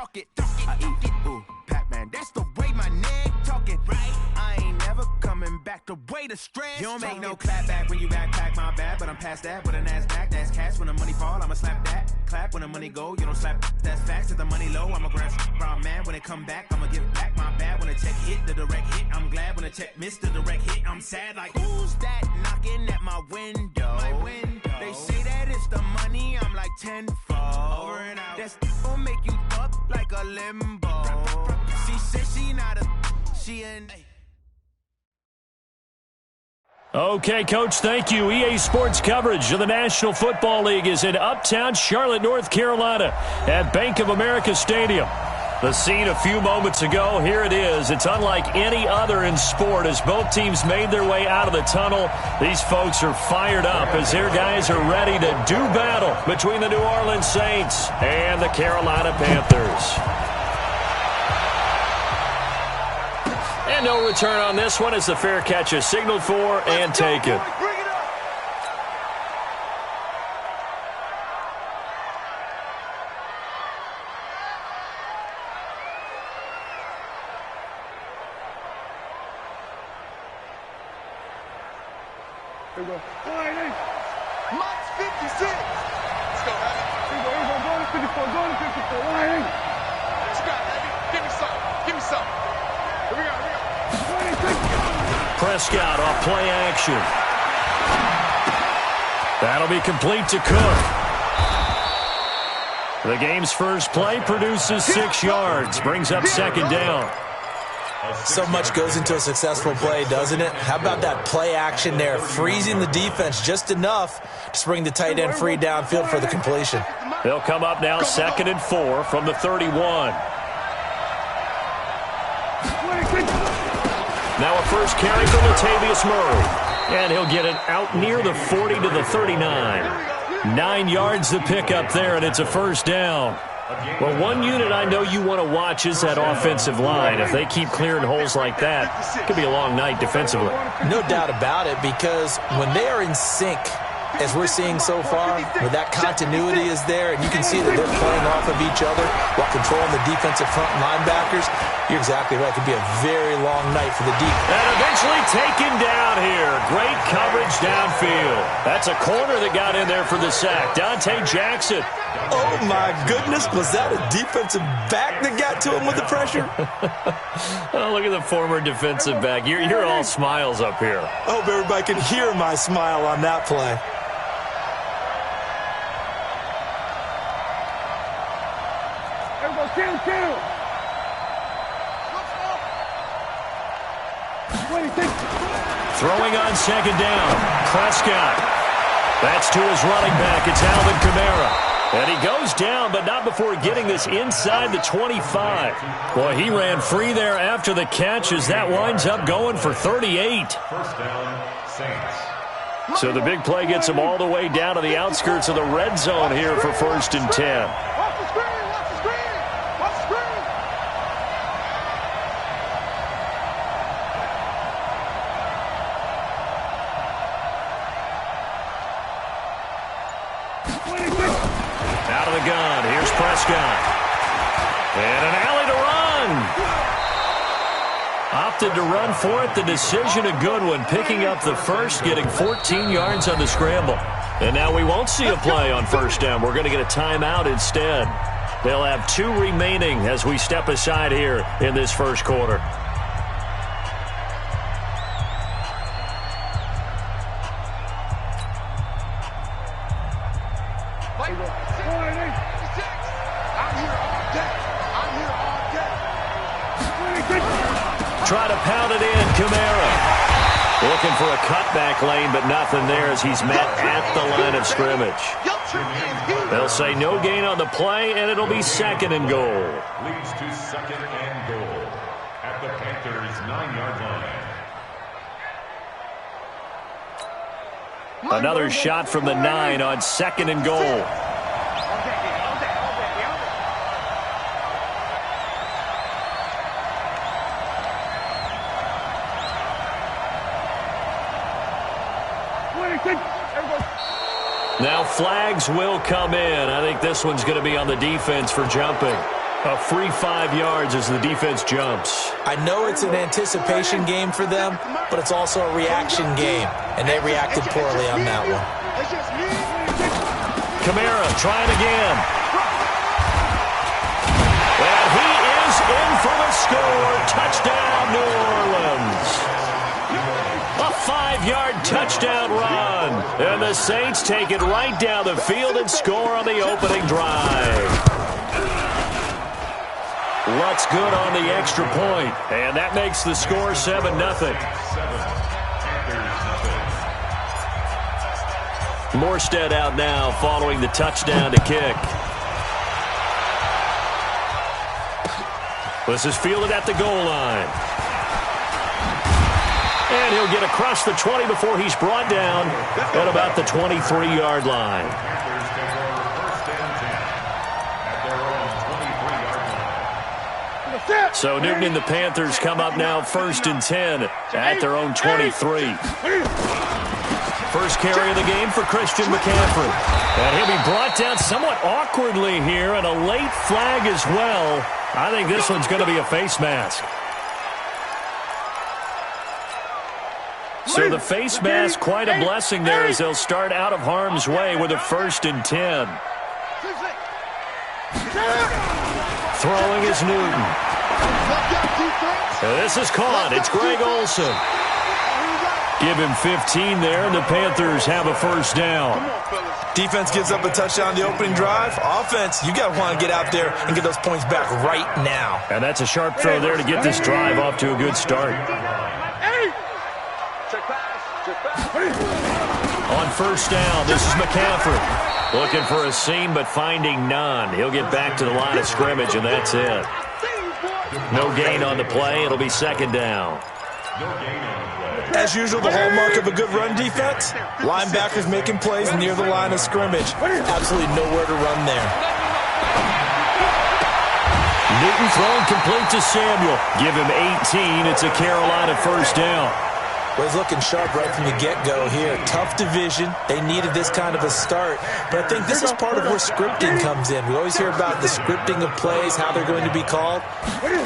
talk it. I eat, ooh, Pac-Man, that's the way my neck talking. Right, I ain't never coming back the way the stress. You don't make no clap back when you backpack, my bad, but I'm past that with a NASDAQ. That's cash when the money fall, I'ma slap that. Clap when the money go, you don't slap. That's facts. If the money low, I'ma grab brown man. When it come back, I'ma give back my bad. When the check hit, the direct hit, I'm glad. When the check missed the direct hit, I'm sad. Like, who's that knocking at my window? They say that it's the money, I'm like tenfold. Over and out. That's gon' make you up like a limbo. She said she not a, she in. Okay, Coach, thank you. EA Sports coverage of the National Football League is in uptown Charlotte, North Carolina at Bank of America Stadium. The scene a few moments ago, here it is. It's unlike any other in sport as both teams made their way out of the tunnel. These folks are fired up as their guys are ready to do battle between the New Orleans Saints and the Carolina Panthers. And no return on this one as the fair catch is signaled for and taken. Here we go. Max 56. Let's go, Abby. Here we go. Go to 54. Go to 54. What you got, Abby? Give me some. Give me some. Here we go. Prescott off play action. That'll be complete to Cook. The game's first play produces 6 yards. Brings up second down. So much goes into a successful play, doesn't it? How about that play action there, freezing the defense just enough to bring the tight end free downfield for the completion. They'll come up now 2nd and 4 from the 31. Now a first carry for Latavius Murray. And he'll get it out near the 40 to the 39. 9 yards to pick up there, and it's a first down. Well, one unit I know you want to watch is that offensive line. If they keep clearing holes like that, it could be a long night defensively. No doubt about it, because when they are in sync, as we're seeing so far, where that continuity is there, and you can see that they're playing off of each other while controlling the defensive front linebackers, you're exactly right. It could be a very long night for the deep. And eventually taken down here. Great coverage downfield. That's a corner that got in there for the sack. Dante Jackson. Oh, my goodness. Was that a defensive back that got to him with the pressure? Oh, look at the former defensive back. You're all smiles up here. I hope everybody can hear my smile on that play. Throwing on second down. Prescott. That's to his running back. It's Alvin Kamara. And he goes down, but not before getting this inside the 25. Boy, he ran free there after the catch as that winds up going for 38. First down, Saints. So the big play gets him all the way down to the outskirts of the red zone here for 1st and 10. Out of the gun, here's Prescott. And an alley to run. Opted to run for it. The decision a good one. Picking up the first, getting 14 yards on the scramble. And now we won't see a play on first down. We're going to get a timeout instead. They'll have 2 remaining as we step aside here in this first quarter. Try to pound it in, Kamara. Looking for a cutback lane, but nothing there as he's met at the line of scrimmage. They'll say no gain on the play, and it'll be 2nd and goal. Leads to 2nd and goal at the Panthers' 9-yard line. Another shot from the 9 on 2nd and goal. Everybody. Now flags will come in. I think this one's going to be on the defense for jumping. A free 5 yards as the defense jumps. I know it's an anticipation game for them, but it's also a reaction game, and they reacted poorly on that one. Kamara trying again. And he is in for the score. Touchdown, New Orleans. A 5-yard touchdown run. And the Saints take it right down the field and score on the opening drive. Lutz good on the extra point, and that makes the score 7-0. Morstead out now following the touchdown to kick. This is fielded at the goal line. And he'll get across the 20 before he's brought down at about the 23-yard line. So Newton and the Panthers come up now 1st and 10 at their own 23. First carry of the game for Christian McCaffrey. And he'll be brought down somewhat awkwardly here, and a late flag as well. I think this one's going to be a face mask. So the face mask, quite a blessing there as they'll start out of harm's way with a 1st and 10. Throwing is Newton. This is caught. It's Greg Olsen. Give him 15 there, and the Panthers have a 1st down. Defense gives up a touchdown the opening drive. Offense, you got to want to get out there and get those points back right now. And that's a sharp throw there to get this drive off to a good start. On 1st down, this is McCaffrey. Looking for a seam, but finding none. He'll get back to the line of scrimmage, and that's it. No gain on the play. It'll be 2nd down. As usual, the hallmark of a good run defense, linebackers making plays near the line of scrimmage. Absolutely nowhere to run there. Newton throwing complete to Samuel. Give him 18. It's a Carolina 1st down. Well, he's looking sharp right from the get-go here. Tough division. They needed this kind of a start. But I think this is part of where scripting comes in. We always hear about the scripting of plays, how they're going to be called.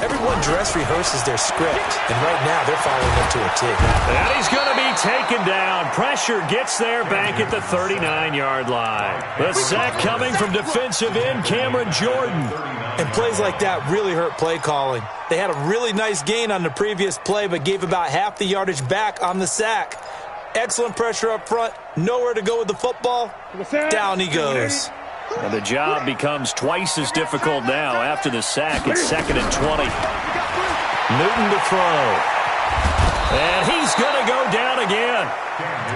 Everyone dress rehearses their script, and right now they're following it to a T. And he's going to be taken down. Pressure gets there back at the 39-yard line. The sack coming from defensive end Cameron Jordan. And plays like that really hurt play calling. They had a really nice gain on the previous play, but gave about half the yardage back on the sack. Excellent pressure up front. Nowhere to go with the football. Down he goes. And the job becomes twice as difficult now after the sack. It's 2nd and 20. Newton to throw. And he's going to go down again.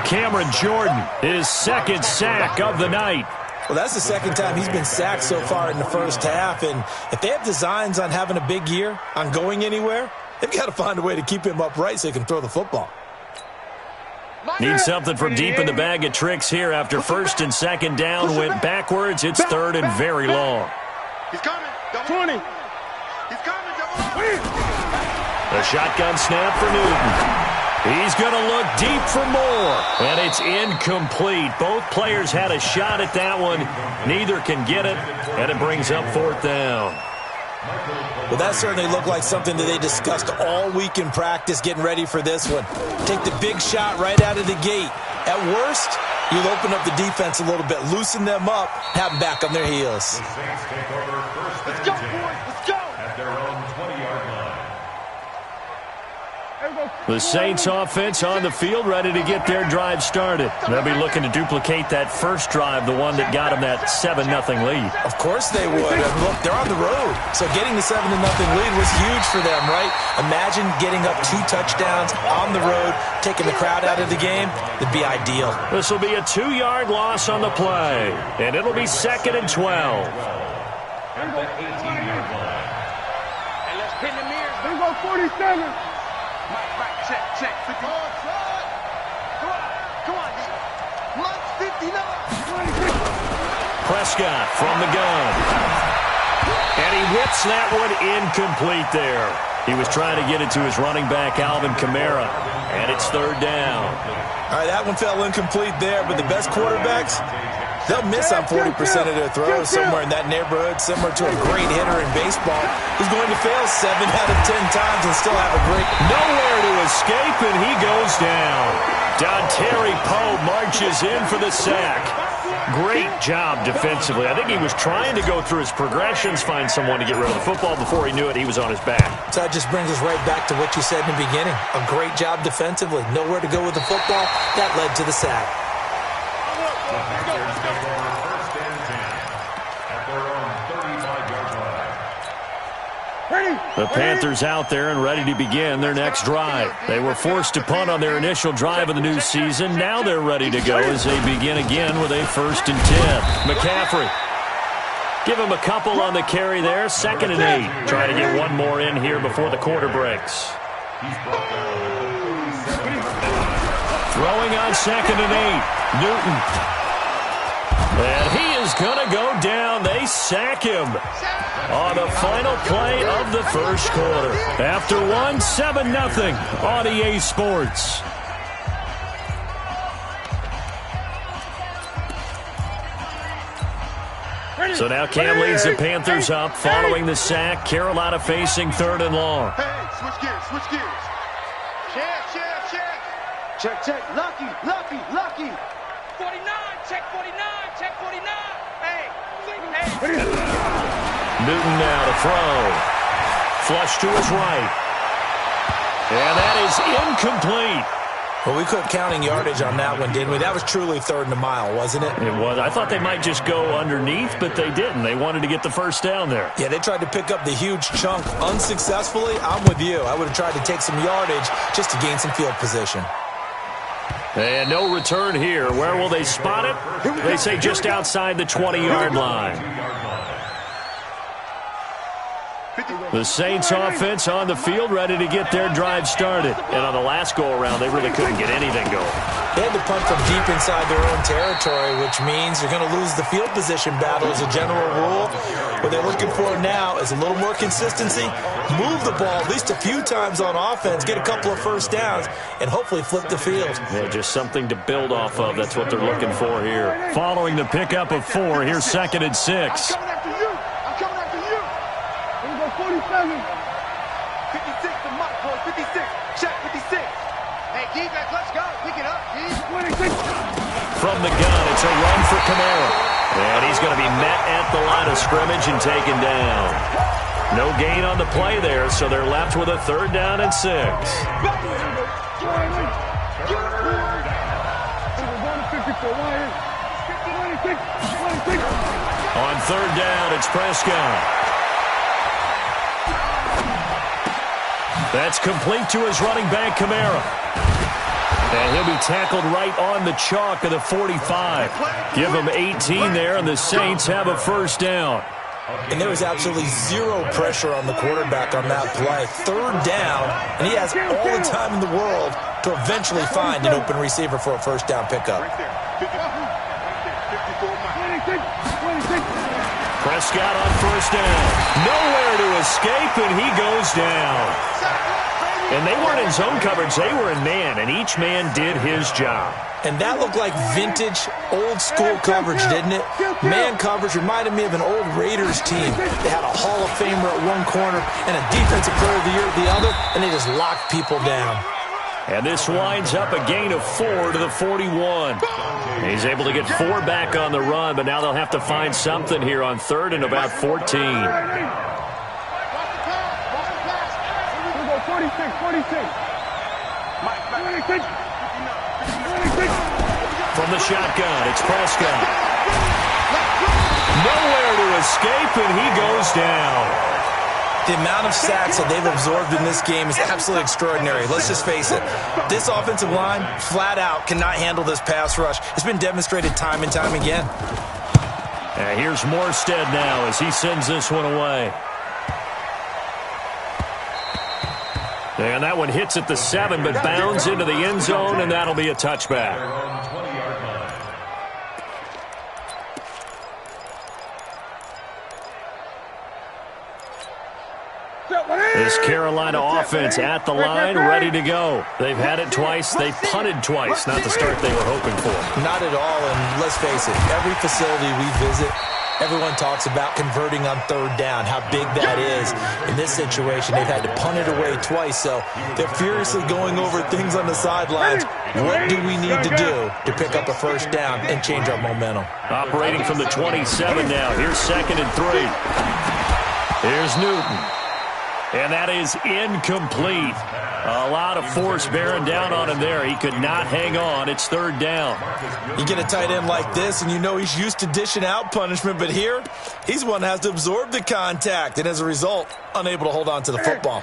Cameron Jordan, his 2nd sack of the night. Well, that's the 2nd time he's been sacked so far in the first half. And if they have designs on having a big year, on going anywhere, they've got to find a way to keep him upright so he can throw the football. Need something from deep in the bag of tricks here after 1st and 2nd down went backwards. It's 3rd and very long. He's coming. 20. He's coming. The shotgun snap for Newton. He's going to look deep for more. And it's incomplete. Both players had a shot at that one. Neither can get it. And it brings up 4th down. Well, that certainly looked like something that they discussed all week in practice getting ready for this one. Take the big shot right out of the gate. At worst, you'll open up the defense a little bit, loosen them up, have them back on their heels. Let's go, boys. Let's go. At their own 20-yard line. The Saints offense on the field, ready to get their drive started. They'll be looking to duplicate that first drive, the one that got them that 7-0 lead. Of course they would. And look, they're on the road. So getting the 7-0 lead was huge for them, right? Imagine getting up 2 touchdowns on the road, taking the crowd out of the game. It'd be ideal. This will be a 2-yard loss on the play, and it'll be 2nd and 12. At the 18-yard line. And let's pin the mirrors. Here we go, 47. Check. 50. Come on. Lunch 59. Prescott from the gun. And he whips that one incomplete there. He was trying to get it to his running back, Alvin Kamara. And it's 3rd down. All right, that one fell incomplete there, but the best quarterbacks, They'll miss on 40% of their throws, somewhere in that neighborhood, similar to a great hitter in baseball who's going to fail 7 out of 10 times and still have a great... Nowhere to escape, and he goes down. Dontari Poe marches in for the sack. Great job defensively. I think he was trying to go through his progressions, find someone to get rid of the football. Before he knew it, he was on his back. So that just brings us right back to what you said in the beginning. A great job defensively. Nowhere to go with the football. That led to the sack. The Panthers out there and ready to begin their next drive. They were forced to punt on their initial drive of the new season. Now they're ready to go as they begin again with a 1st and 10. McCaffrey. Give him a couple on the carry there. 2nd and 8. Trying to get one more in here before the quarter breaks. Throwing on 2nd and 8. Newton. And he is going to go down. They sack him on the final play of the first quarter. After one, 7-0 on EA Sports. So now Cam leads the Panthers up following the sack. Carolina facing 3rd and long. Hey, switch gears, switch gears. Check. Check. Lucky. 49, check 49, check 49. Hey. Newton now to throw. Flush to his right. And that is incomplete. Well, we quit counting yardage on that one, didn't we? That was truly 3rd and a mile, wasn't it? It was. I thought they might just go underneath, but they didn't. They wanted to get the first down there. Yeah, they tried to pick up the huge chunk unsuccessfully. I'm with you. I would have tried to take some yardage just to gain some field position. And no return here. Where will they spot it? They say just outside the 20-yard line. The Saints offense on the field, ready to get their drive started. And on the last go-around, they really couldn't get anything going. They had to punt from deep inside their own territory, which means you're going to lose the field position battle as a general rule. What they're looking for now is a little more consistency, move the ball at least a few times on offense, get a couple of first downs, and hopefully flip the field. Yeah, just something to build off of. That's what they're looking for here. Following the pickup of 4, here's 2nd and 6. I'm coming after you. Here we go, 47. 56 to Mike, boy, 56. Check 56. Hey, keep that, let's go. Pick it up, G. 26. From the gun, it's a run for Kamara. And he's going to be met at the line of scrimmage and taken down. No gain on the play there, so they're left with a 3rd down and 6. On 3rd down, it's Prescott. That's complete to his running back, Kamara. And he'll be tackled right on the chalk of the 45. Give him 18 there, and the Saints have a 1st down. And there was absolutely zero pressure on the quarterback on that play. 3rd down, and he has all the time in the world to eventually find an open receiver for a 1st down pickup. Prescott on 1st down. Nowhere to escape, and he goes down. And they weren't in zone coverage. They were in man, and each man did his job. And that looked like vintage, old-school coverage, didn't it? Man coverage reminded me of an old Raiders team. They had a Hall of Famer at one corner and a Defensive Player of the Year at the other, and they just locked people down. And this winds up a gain of 4 to the 41. He's able to get 4 back on the run, but now they'll have to find something here on 3rd and about 14. 46. From the shotgun, it's Prescott. Nowhere to escape, and he goes down. The amount of sacks that they've absorbed in this game is absolutely extraordinary. Let's just face it. This offensive line, flat out, cannot handle this pass rush. It's been demonstrated time and time again. And here's Morstead now as he sends this one away. And that one hits at the 7, but bounds into the end zone, and that'll be a touchback. This Carolina offense at the line, ready to go. They've had it twice. They've punted twice. Not the start they were hoping for. Not at all, and let's face it, every facility we visit, everyone talks about converting on third down, how big that is. In this situation, they've had to punt it away twice, so they're furiously going over things on the sidelines. What do we need to do to pick up a first down and change our momentum? Operating from the 27 now. Here's 2nd and 3. Here's Newton. And that is incomplete. A lot of force bearing down on him there. He could not hang on. It's 3rd down. You get a tight end like this, and you know he's used to dishing out punishment, but here, he's one that has to absorb the contact, and as a result, unable to hold on to the football.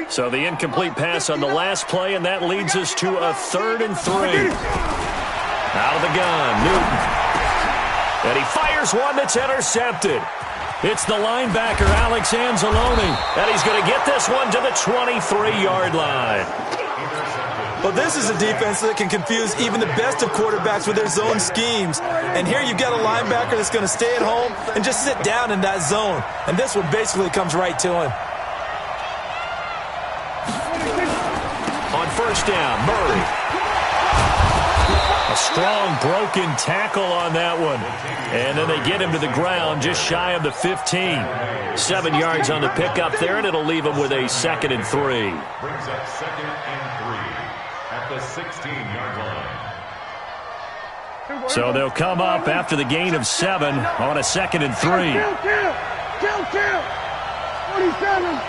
So the incomplete pass on the last play, and that leads us to a 3rd and 3. Out of the gun, Newton. And he fires one that's intercepted. It's the linebacker, Alex Anzalone, and he's going to get this one to the 23-yard line. Well, this is a defense that can confuse even the best of quarterbacks with their zone schemes. And here you've got a linebacker that's going to stay at home and just sit down in that zone. And this one basically comes right to him. On 1st down, Murray. A strong broken tackle on that one. And then they get him to the ground just shy of the 15. 7 yards on the pickup there, and it'll leave him with a 2nd and 3. Brings up 2nd and 3 at the 16-yard line. So they'll come up after the gain of 7 on a 2nd and 3. Kill. 47.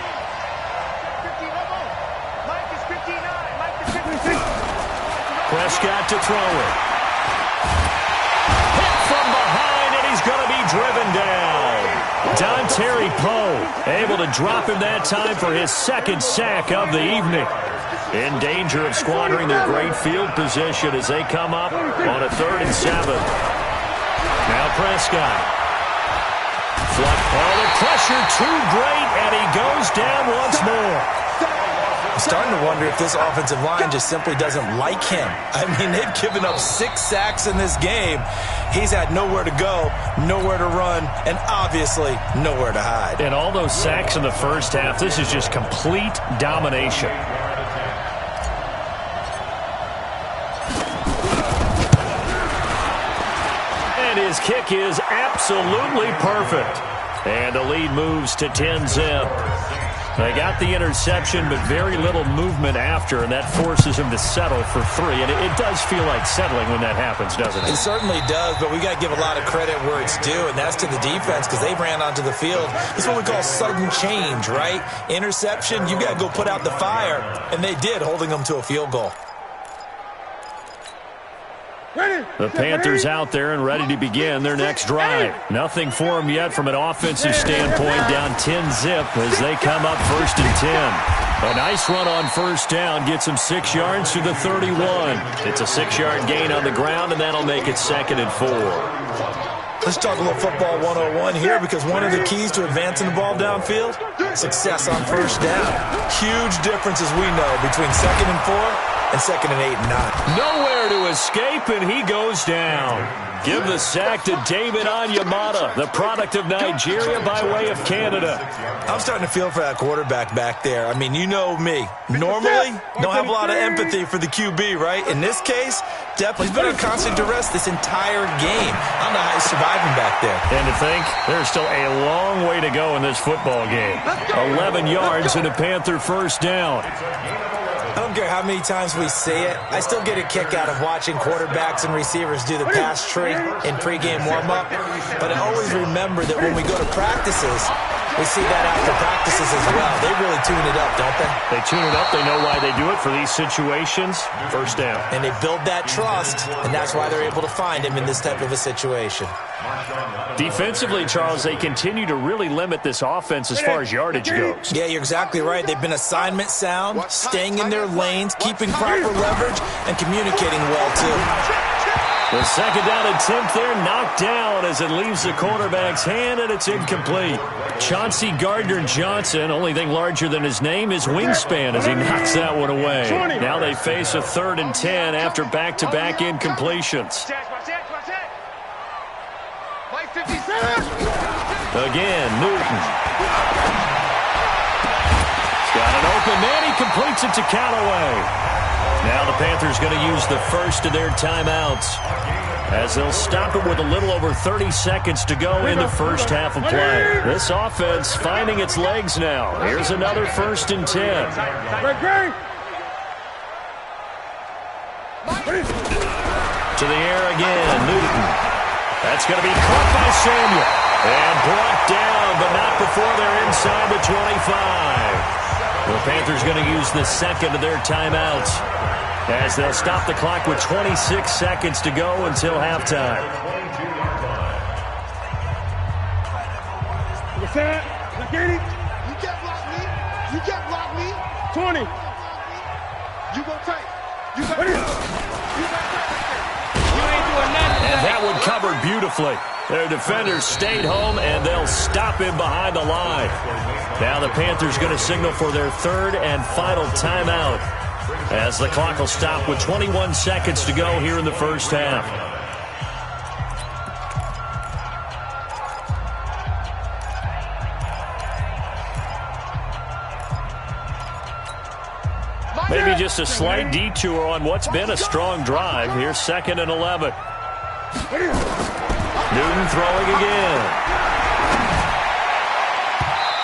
Prescott to throw it. Hit from behind, and he's going to be driven down. Dontari Poe able to drop him that time for his 2nd sack of the evening. In danger of squandering their great field position as they come up on a 3rd and 7. Now Prescott. The pressure too great, and he goes down once more. I'm starting to wonder if this offensive line just simply doesn't like him. I mean, they've given up 6 sacks in this game. He's had nowhere to go, nowhere to run, and obviously nowhere to hide. And all those sacks in the first half, this is just complete domination. And his kick is absolutely perfect. And the lead moves to 10-zip. They got the interception, but very little movement after, and that forces him to settle for 3. And it does feel like settling when that happens, doesn't it? It certainly does, but we got to give a lot of credit where it's due, and that's to the defense because they ran onto the field. It's what we call sudden change, right? Interception, you got to go put out the fire, and they did, holding them to a field goal. The Panthers out there and ready to begin their next drive. Nothing for them yet from an offensive standpoint, down 10-zip as they come up 1st and 10. A nice run on 1st down gets them 6 yards to the 31. It's a 6-yard gain on the ground, and that'll make it 2nd and 4. Let's talk a little football 101 here because one of the keys to advancing the ball downfield, success on 1st down. Huge difference, as we know, between 2nd and 4 and 2nd and 8 and 9. Nowhere to escape, and he goes down. Give the sack to David Onyemata, the product of Nigeria by way of Canada. I'm starting to feel for that quarterback back there. I mean, you know me. Normally, don't have a lot of empathy for the QB, right? In this case, definitely. He's been under constant duress this entire game. I don't know how he's surviving back there. And to think, there's still a long way to go in this football game. 11 yards and a Panther 1st down. I don't care how many times we see it. I still get a kick out of watching quarterbacks and receivers do the pass tree in pregame warm-up. But I always remember that when we go to practices, we see that after practices as well. They really tune it up, don't they? They tune it up. They know why they do it for these situations. 1st down. And they build that trust, and that's why they're able to find him in this type of a situation. Defensively, Charles, they continue to really limit this offense as far as yardage goes. Yeah, you're exactly right. They've been assignment sound, staying in their lanes, keeping proper leverage, and communicating well, too. The 2nd down attempt there knocked down as it leaves the quarterback's hand, and it's incomplete. Chauncey Gardner-Johnson, only thing larger than his name is wingspan as he knocks that one away. Now they face a 3rd and 10 after back-to-back incompletions. Again, Newton. completes it to Callaway. Now the Panthers going to use the first of their timeouts, as they'll stop it with a little over 30 seconds to go in the first half of play. This offense finding its legs now. Here's another 1st and 10. To the air again, Newton. That's going to be caught by Samuel. And brought down, but not before they're inside the 25. The Panthers going to use the second of their timeouts, as they'll stop the clock with 26 seconds to go until halftime. What's that? You can't block me. You can't block me. 20. You gonna take. You gonna take. You ain't doing nothing. And that one covered beautifully. Their defenders stayed home, and they'll stop him behind the line. Now the Panthers going to signal for their 3rd and final timeout, as the clock will stop with 21 seconds to go here in the first half. Maybe just a slight detour on what's been a strong drive. Here's 2nd and 11. Newton throwing again.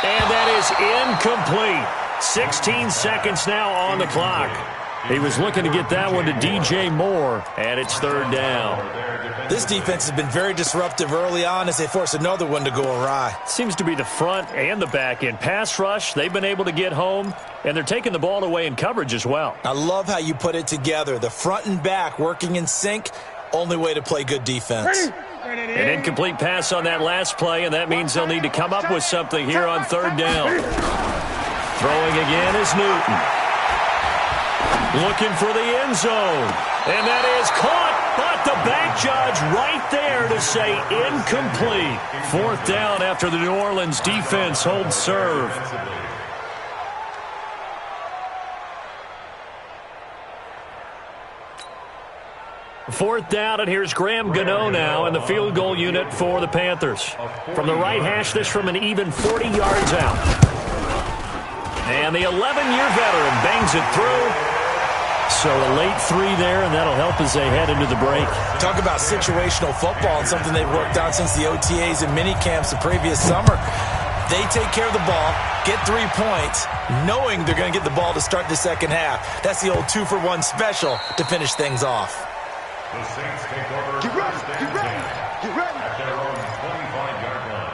And that is incomplete. 16 seconds now on the clock. He was looking to get that one to DJ Moore, and it's 3rd down. This defense has been very disruptive early on as they force another one to go awry. Seems to be the front and the back end. Pass rush, they've been able to get home, and they're taking the ball away in coverage as well. I love how you put it together. The front and back working in sync, only way to play good defense. An incomplete pass on that last play, and that means they'll need to come up with something here on 3rd down. Throwing again is Newton. Looking for the end zone. And that is caught, but the back judge right there to say incomplete. 4th down after the New Orleans defense holds serve. Fourth down, and here's Graham Gano now in the field goal unit for the Panthers. From the right hash, this from an even 40 yards out. And the 11-year veteran bangs it through. So a late 3 there, and that'll help as they head into the break. Talk about situational football and something they've worked on since the OTAs and mini camps the previous summer. They take care of the ball, get 3 points, knowing they're going to get the ball to start the second half. That's the old 2-for-1 special to finish things off. The Saints take over. Get ready, get ready, get ready. At their own 25-yard line.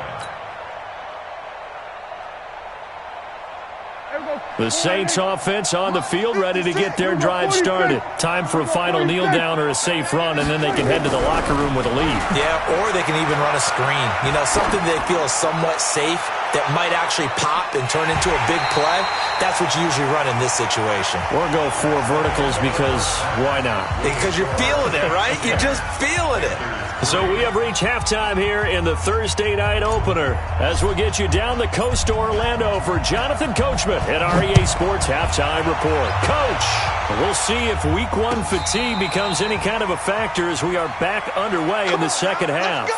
The Saints offense on the field, ready to get their drive started. Time for a final kneel down or a safe run, and then they can head to the locker room with a lead. Yeah, or they can even run a screen. You know, something they feel is somewhat safe that might actually pop and turn into a big play. That's what you usually run in this situation. Or go 4 verticals, because why not? Because you're feeling it, right? You're just feeling it. So we have reached halftime here in the Thursday night opener, as we'll get you down the coast to Orlando for Jonathan Coachman at our EA Sports Halftime Report. Coach, we'll see if Week 1 fatigue becomes any kind of a factor as we are back underway in the second half.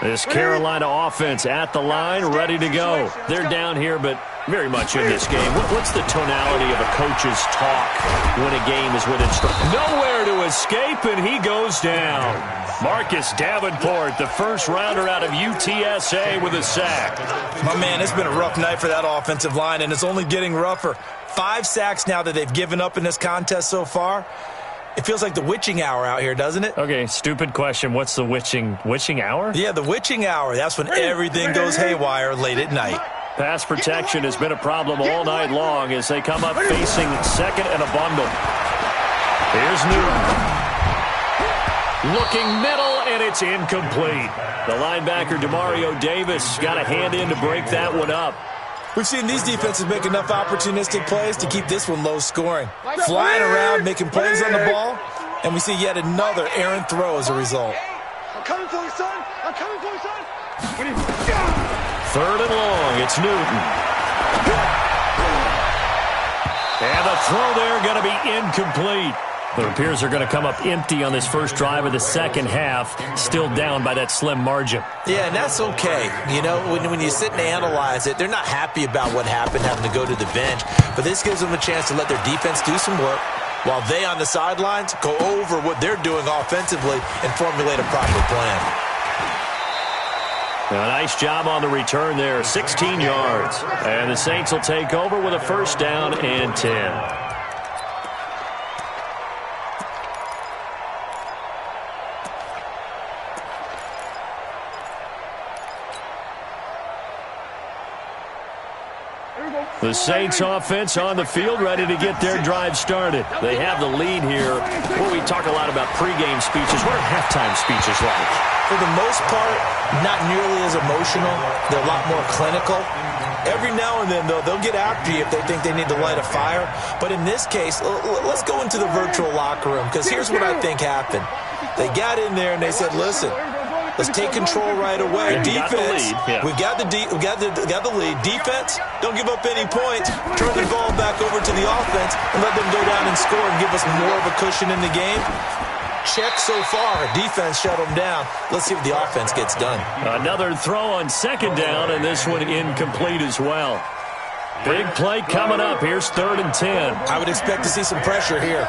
This Carolina offense at the line, ready to go. They're down here, but very much in this game. What's the tonality of a coach's talk when a game is within strike? Nowhere to escape, and he goes down. Marcus Davenport, the first rounder out of UTSA, with a sack. My man, it's been a rough night for that offensive line, and it's only getting rougher. 5 sacks now that they've given up in this contest so far. It feels like the witching hour out here, doesn't it? Okay, stupid question. What's the witching hour? Yeah, the witching hour. That's when everything goes haywire late at night. Pass protection has been a problem all night long as they come up facing second and a bundle. Here's Newton. Looking middle, and it's incomplete. The linebacker, Demario Davis, got a hand in to break that one up. We've seen these defenses make enough opportunistic plays to keep this one low scoring. Flying around, making plays on the ball, and we see yet another errant throw as a result. I'm coming for you, son. I'm coming for you, son. Third and long, it's Newton. And the throw there going to be incomplete. It appears they're going to come up empty on this first drive of the second half, still down by that slim margin. Yeah, and that's okay. You know, when you sit and analyze it, they're not happy about what happened, having to go to the bench. But this gives them a chance to let their defense do some work while they on the sidelines go over what they're doing offensively and formulate a proper plan. A nice job on the return there, 16 yards. And the Saints will take over with a first down and 10. The Saints offense on the field, ready to get their drive started. They have the lead here. Well, we talk a lot about pregame speeches. What are halftime speeches like? For the most part, not nearly as emotional. They're a lot more clinical. Every now and then, though, they'll get after you if they think they need to light a fire. But in this case, let's go into the virtual locker room, because here's what I think happened. They got in there and they said, listen, let's take control right away. Defense, we got the lead. Defense, don't give up any points. Turn the ball back over to the offense and let them go down and score and give us more of a cushion in the game. Check so far. Defense shut them down. Let's see if the offense gets done. Another throw on second down, and this one incomplete as well. Big play coming up. Here's 3rd and 10. I would expect to see some pressure here.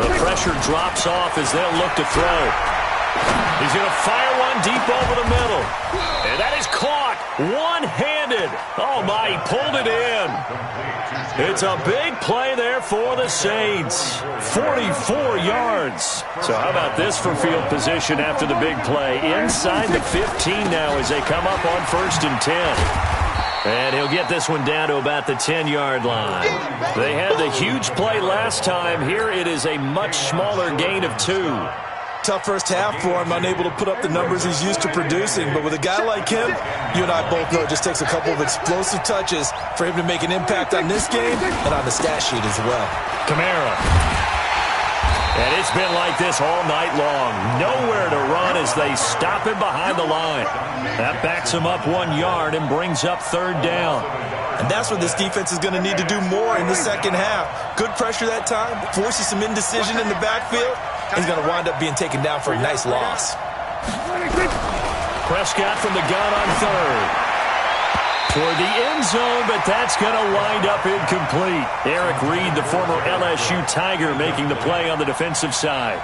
The pressure drops off as they'll look to throw. He's going to fire one deep over the middle. And that is caught one-handed. Oh, my, he pulled it in. It's a big play there for the Saints. 44 yards. So how about this for field position after the big play? Inside the 15 now as they come up on 1st and 10. And he'll get this one down to about the 10-yard line. They had the huge play last time. Here it is a much smaller gain of 2. Tough first half for him, unable to put up the numbers he's used to producing. But with a guy like him, you and I both know it just takes a couple of explosive touches for him to make an impact on this game and on the stat sheet as well. Kamara. And it's been like this all night long. Nowhere to run as they stop him behind the line. That backs him up 1 yard and brings up 3rd down. And that's what this defense is going to need to do more in the second half. Good pressure that time, forces some indecision in the backfield. He's going to wind up being taken down for a nice loss. Prescott from the gun on 3rd. Toward the end zone, but that's going to wind up incomplete. Eric Reed, the former LSU Tiger, making the play on the defensive side.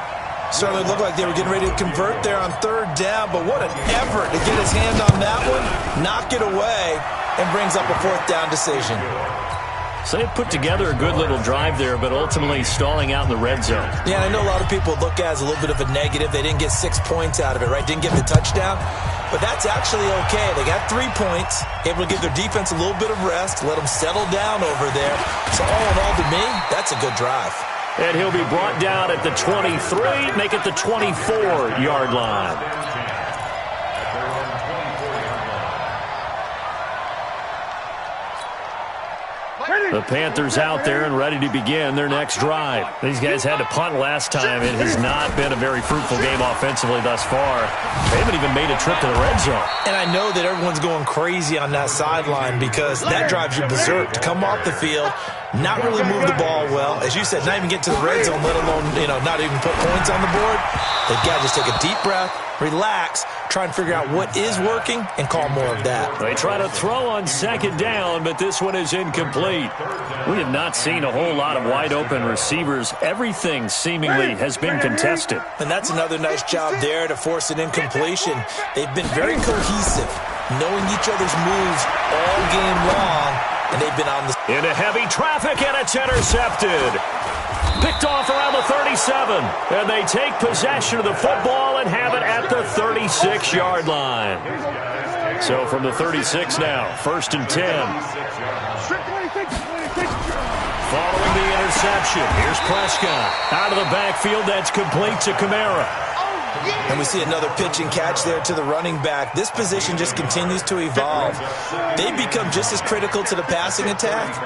Certainly looked like they were getting ready to convert there on 3rd down, but what an effort to get his hand on that one, knock it away, and brings up a 4th down decision. So they put together a good little drive there, but ultimately stalling out in the red zone. Yeah, I know a lot of people look at it as a little bit of a negative. They didn't get 6 points out of it, right? Didn't get the touchdown. But that's actually okay. They got 3 points, able to give their defense a little bit of rest, let them settle down over there. So all in all, to me, that's a good drive. And he'll be brought down at the 23, make it the 24-yard line. The Panthers out there and ready to begin their next drive. These guys had to punt last time. It has not been a very fruitful game offensively thus far. They haven't even made a trip to the red zone. And I know that everyone's going crazy on that sideline because that drives you berserk to come off the field, not really move the ball well. As you said, not even get to the red zone, let alone, not even put points on the board. They've got to just take a deep breath, relax, try and figure out what is working, and call more of that. They try to throw on 2nd down, but this one is incomplete. We have not seen a whole lot of wide-open receivers. Everything seemingly has been contested. And that's another nice job there to force an incompletion. They've been very cohesive, knowing each other's moves all game long, and they've been on the... Into heavy traffic, and it's intercepted. Picked off around the 37, and they take possession of the football and have it at the 36-yard line. So from the 36 now, 1st and 10. Following the interception, here's Prescott. Out of the backfield, that's complete to Kamara. And we see another pitch and catch there to the running back. This position just continues to evolve. They become just as critical to the passing attack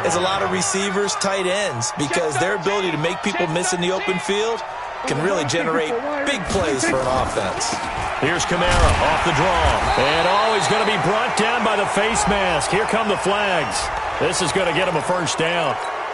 as a lot of receivers, tight ends, because their ability to make people miss in the open field can really generate big plays for an offense. Here's Kamara off the draw. And he's going to be brought down by the face mask. Here come the flags. This is going to get him a first down.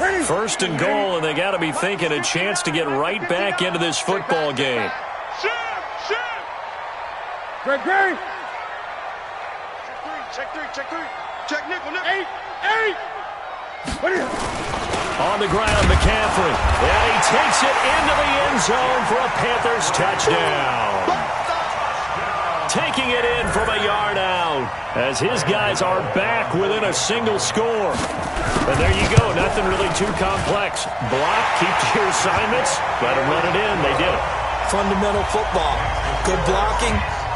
First and goal, and they got to be thinking a chance to get right back into this football game. Greg. Check three. Check nickel. 8. On the ground, McCaffrey. And he takes it into the end zone for a Panthers touchdown. Taking it in from a yard out as his guys are back within a single score. And there you go. Nothing really too complex. Block, keep to your assignments, let them run it in. They did it. Fundamental football. Good blocking,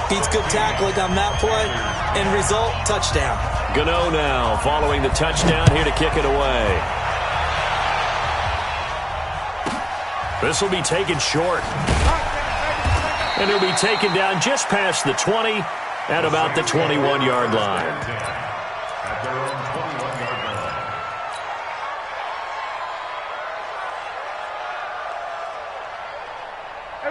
beats good tackling on that play. End result, touchdown. Gano now following the touchdown here to kick it away. This will be taken short. And he'll be taken down just past the 20 at about the 21-yard line. At their own 21-yard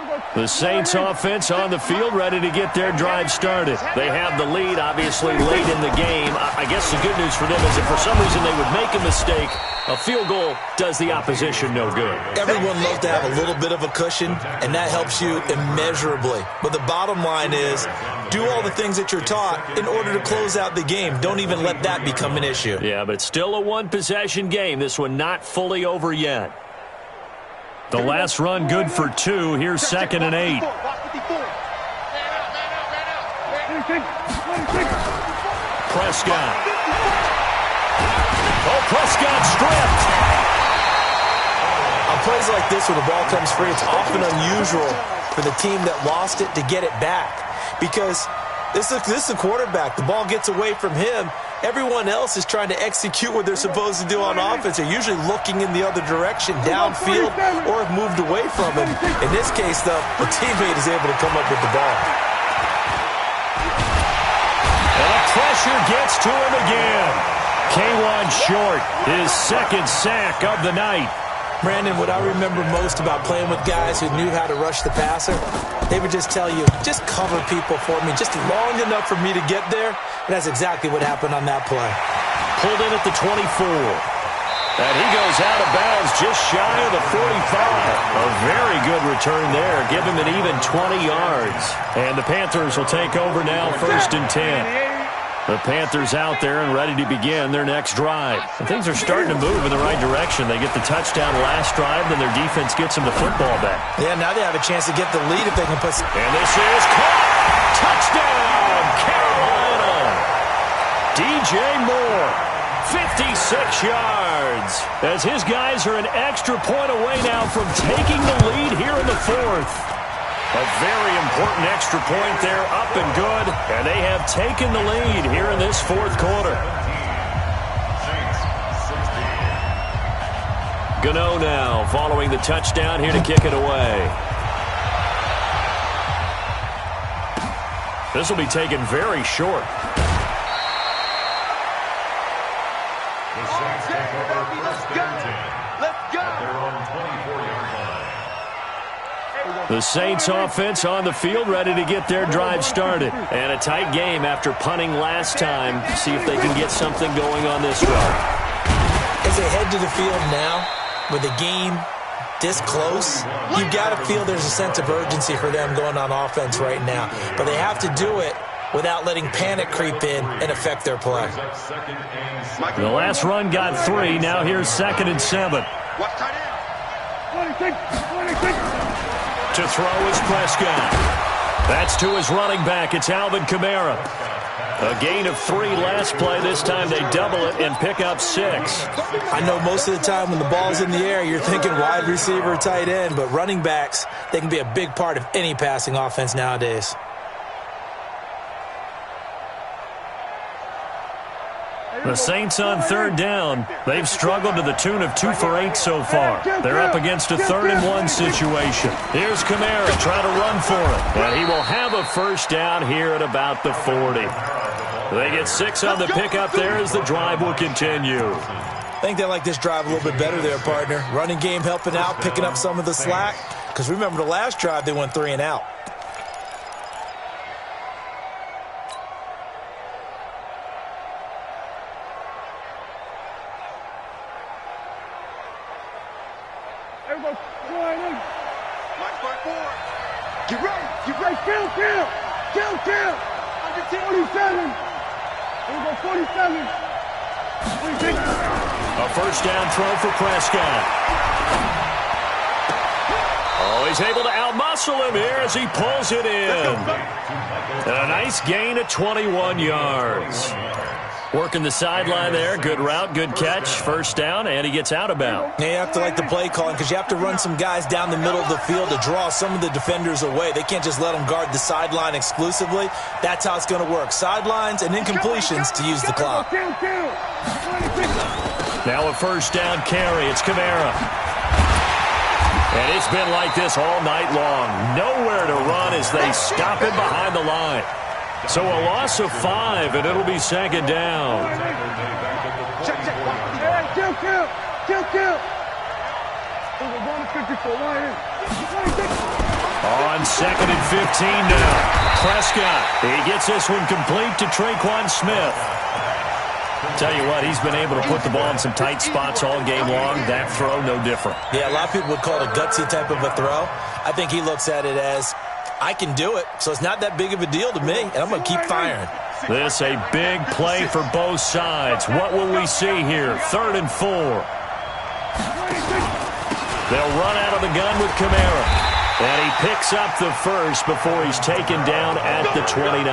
line. The Saints offense on the field, ready to get their drive started. They have the lead, obviously, late in the game. I guess the good news for them is if for some reason they would make a mistake, a field goal does the opposition no good. Everyone loves to have a little bit of a cushion, and that helps you immeasurably. But the bottom line is, do all the things that you're taught in order to close out the game. Don't even let that become an issue. Yeah, but it's still a one-possession game. This one not fully over yet. The last run good for 2. Here's 2nd and 8. Prescott. Oh, Prescott stripped. On plays like this where the ball comes free, it's often unusual for the team that lost it to get it back. Because this is a quarterback. The ball gets away from him. Everyone else is trying to execute what they're supposed to do on offense. They're usually looking in the other direction, downfield, or have moved away from him. In this case, though, the teammate is able to come up with the ball. And the pressure gets to him again. K1 short, his 2nd sack of the night. Brandon, what I remember most about playing with guys who knew how to rush the passer, they would just tell you, just cover people for me, just long enough for me to get there. And that's exactly what happened on that play. Pulled in at the 24. And he goes out of bounds just shy of the 45. A very good return there. Give him an even 20 yards. And the Panthers will take over now, 1st and 10. The Panthers out there and ready to begin their next drive. And things are starting to move in the right direction. They get the touchdown last drive, then their defense gets them the football back. Yeah, now they have a chance to get the lead if they can put... And this is caught! Touchdown, Carolina! DJ Moore, 56 yards. As his guys are an extra point away now from taking the lead here in the 4th. A very important extra point there, up and good. And they have taken the lead here in this 4th quarter. Gano now following the touchdown here to kick it away. This will be taken very short. The Saints take over 1st and 10. Let's go. At their own 24-yard line. The Saints offense on the field ready to get their drive started. And a tight game after punting last time. See if they can get something going on this run. As they head to the field now, with the game this close, you've got to feel there's a sense of urgency for them going on offense right now. But they have to do it without letting panic creep in and affect their play. The last run got 3. Now here's 2nd and 7. Watch tight end. To throw is Prescott. That's to his running back. It's Alvin Kamara. A gain of 3 last play. This time they double it and pick up 6. I know most of the time when the ball's in the air, you're thinking wide receiver, tight end, but running backs, they can be a big part of any passing offense nowadays. The Saints on 3rd down. They've struggled to the tune of 2 for 8 so far. They're up against a 3rd and 1 situation. Here's Kamara trying to run for it. And he will have a 1st down here at about the 40. They get 6 on the pickup there as the drive will continue. I think they like this drive a little bit better there, partner. Running game helping out, picking up some of the slack. Because remember the last drive, they went 3 and out. Everybody, line in. March by 4. Get ready. Get ready. Kill. Under 47. Everybody, 47. 46. A first down throw for Prescott. Oh, he's able to outmuscle him here as he pulls it in. And a nice gain of 21 yards. Working the sideline there. Good route, good catch. First down, and he gets out of bounds. Yeah, you have to like the play calling because you have to run some guys down the middle of the field to draw some of the defenders away. They can't just let them guard the sideline exclusively. That's how it's going to work. Sidelines and incompletions to use the clock. Now a first down carry. It's Kamara. And it's been like this all night long. Nowhere to run as they stop him behind the line. So a loss of 5, and it'll be second down. On second and 15 now. Prescott, he gets this one complete to Traquan Smith. Tell you what, he's been able to put the ball in some tight spots all game long. That throw, no different. Yeah, a lot of people would call it a gutsy type of a throw. I think he looks at it as, I can do it, so it's not that big of a deal to me, and I'm going to keep firing. This a big play for both sides. What will we see here? 3rd and 4. They'll run out of the gun with Kamara. And he picks up the first before he's taken down at the 29.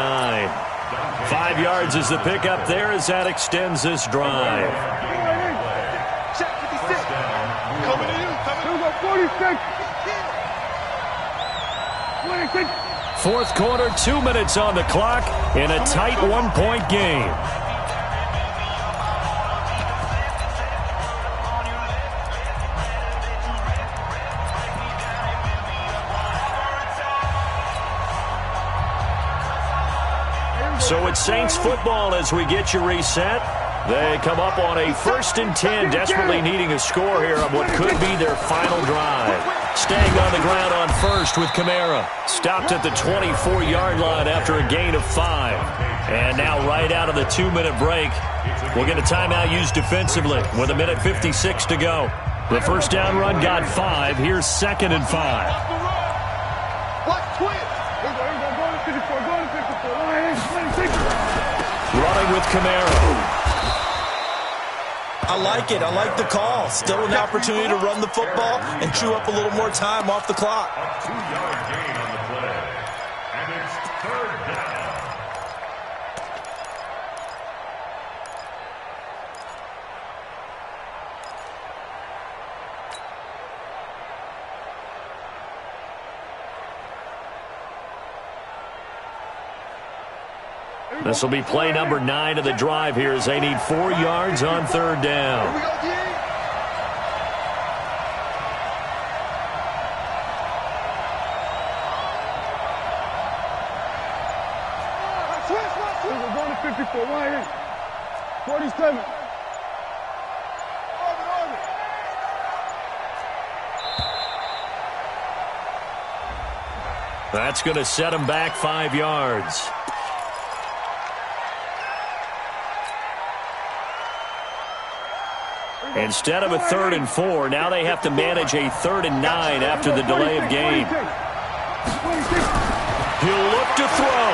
5 yards is the pickup there as that extends this drive. Check 56. Coming to you. Coming to 46. 4th quarter, 2 minutes on the clock in a tight 1-point game. So it's Saints football as we get you reset. They come up on a 1st and 10, desperately needing a score here on what could be their final drive. Staying on the ground on first with Kamara. Stopped at the 24-yard line after a gain of 5. And now right out of the 2-minute break, we'll get a timeout used defensively with 1:56 to go. The first down run got 5. Here's 2nd and 5. Running with Kamara. I like it. I like the call. Still an opportunity to run the football and chew up a little more time off the clock. A 2-yard gain on the play. And it's 3rd down. This will be play number 9 of the drive here as they need 4 yards on 3rd down. We're going to 54. Line in. 47. That's going to set them back 5 yards. Instead of a 3rd and 4, now they have to manage a 3rd and 9 after the delay of game. He'll look to throw.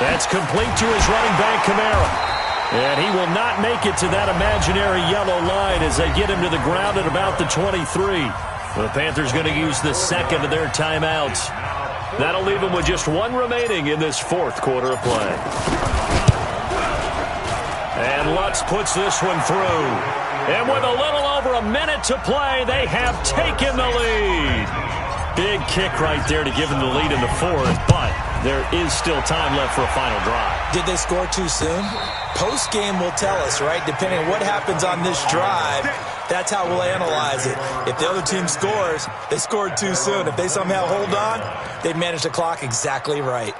That's complete to his running back, Kamara. And he will not make it to that imaginary yellow line as they get him to the ground at about the 23. The Panthers going to use the 2nd of their timeouts. That'll leave them with just 1 remaining in this 4th quarter of play. And Lutz puts this one through. And with a little over a minute to play, they have taken the lead. Big kick right there to give them the lead in the 4th, but there is still time left for a final drive. Did they score too soon? Post-game will tell us, right? Depending on what happens on this drive, that's how we'll analyze it. If the other team scores, they scored too soon. If they somehow hold on, they've managed the clock exactly right.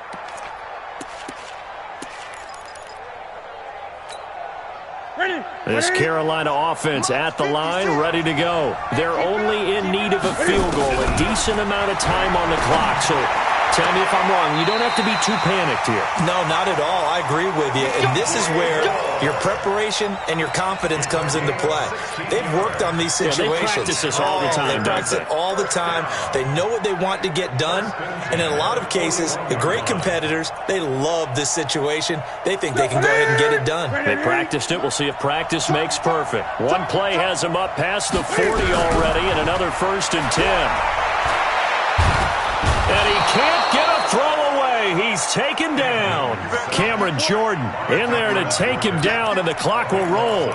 This Carolina offense at the line, ready to go. They're only in need of a field goal, a decent amount of time on the clock, so Tell me if I'm wrong. You don't have to be too panicked here. No, not at all. I agree with you. And this is where your preparation and your confidence comes into play. They've worked on these situations. Yeah, they practice this all the time. They practice it all the time. They know what they want to get done. And in a lot of cases, the great competitors, they love this situation. They think they can go ahead and get it done. They practiced it. We'll see if practice makes perfect. One play has them up past the 40 already, and another 1st and 10. And he can't get a throw away. He's taken down. Cameron Jordan in there to take him down, and the clock will roll.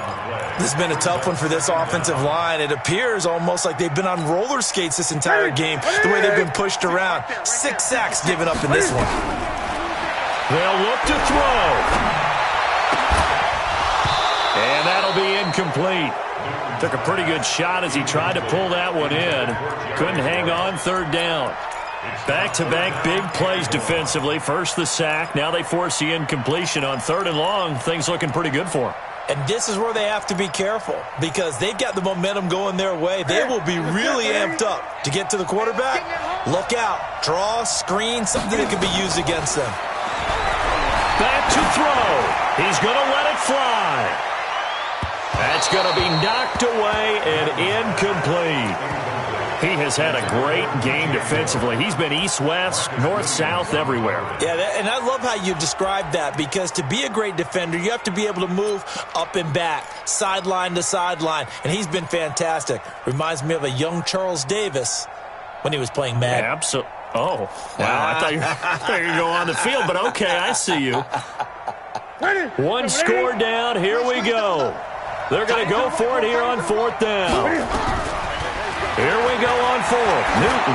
This has been a tough one for this offensive line. It appears almost like they've been on roller skates this entire game, the way they've been pushed around. 6 sacks given up in this one. They'll look to throw. And that'll be incomplete. Took a pretty good shot as he tried to pull that one in. Couldn't hang on, 3rd down. Back-to-back big plays defensively. First the sack. Now they force the incompletion on 3rd and long. Things looking pretty good for them. And this is where they have to be careful because they've got the momentum going their way. They will be really amped up to get to the quarterback. Look out. Draw, screen, something that could be used against them. Back to throw. He's going to let it fly. That's going to be knocked away and incomplete. He has had a great game defensively. He's been east-west, north-south, everywhere. Yeah, and I love how you described that because to be a great defender, you have to be able to move up and back, sideline to sideline, and he's been fantastic. Reminds me of a young Charles Davis when he was playing Madden. Absolutely. Oh, wow. I thought you were going to go on the field, but okay, I see you. One score down. Here we go. They're going to go for it here on 4th down. Here we go on 4th. Newton.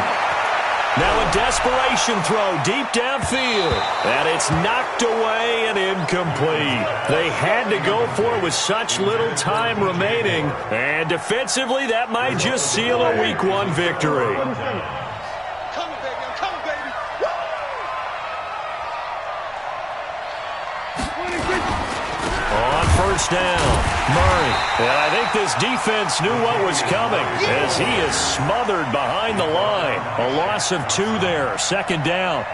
Now a desperation throw deep downfield. And it's knocked away and incomplete. They had to go for it with such little time remaining. And defensively, that might just seal a Week 1 victory. On 1st down, Murray. And I think this defense knew what was coming as he is smothered behind the line. A loss of 2 there, 2nd down.